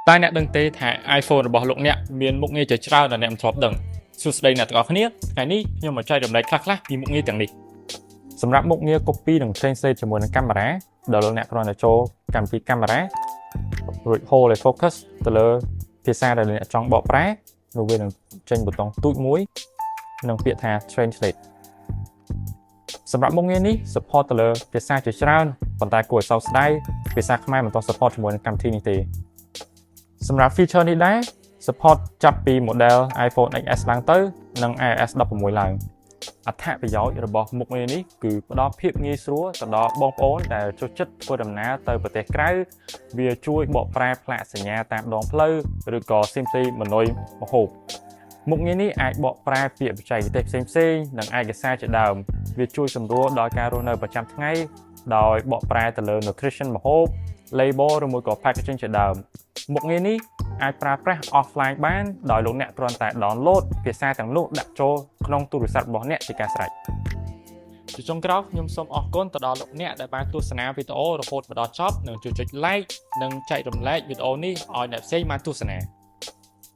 តែអ្នកដឹងទេថា iPhone របស់លោកអ្នកមានមុខងារជាច្រើនដែលអ្នកមិនធ្លាប់ដឹងសួស្តីអ្នកទាំងអស់គ្នាថ្ងៃនេះខ្ញុំមកចែករំលែកខ្លះៗពីមុខងារទាំងនេះសម្រាប់មុខងារ copy និង translate ជាមួយនឹងកាមេរ៉ាដែលលោកអ្នកគ្រាន់តែចូលកម្មវិធីកាមេរ៉ារួច hold ឲ្យ focus ទៅលើភាសាដែលអ្នកចង់បកប្រែនោះវានឹងចេញប៊ូតុងទូចមួយនិងពាក្យថា translate សម្រាប់មុខងារនេះ support ទៅលើភាសាជាច្រើនប៉ុន្តែគួរឲ្យសោកស្ដាយភាសាខ្មែរមិនទាន់ support ជាមួយនឹងកម្មវិធីនេះទេសម្រាប់ feature នេះដែរ support ចាប់ពី model iPhone XS ឡើងទៅនិង iOS 16ឡើងអត្ថប្រយោជន៍របស់មុខងារនេះគឺផ្ដល់ភាពងាយស្រួលទៅដល់បងប្អូនដែលចូលចិត្តធ្វើដំណើរទៅប្រទេសក្រៅវាជួយបកប្រែផ្លាកសញ្ញាតាមដងផ្លូវឬក៏ simply ម៉នុយម្ហូបមុខងារនេះអាចបកប្រែពាក្យបច្ចេកទេសផ្សេងៗនិងឯកសារជាដើមវាជួយសម្រួលដល់ការរស់នៅប្រចាំថ្ងៃដោយបកប្រែទៅលើ nutrition ម្ហូប label ឬមួយក៏ packaging ជាដើមមុខងារនេះអាចប្រើប្រាស់ offline បានដោយលោកអ្នកគ្រាន់តែ download ភាសាទាំងនោះដាក់ចូលក្នុងទូរស័ព្ទរបស់អ្នកជាការស្រេចជាចុងក្រោយខ្ញុំសូមអរគុណទៅដល់លោកអ្នកដែលបានទស្សនាវីដេអូរហូតមកដល់ចប់និងជួយចុច like និងចែករំលែកវីដេអូនេះឲ្យអ្នកផ្សេងបានទស្សនា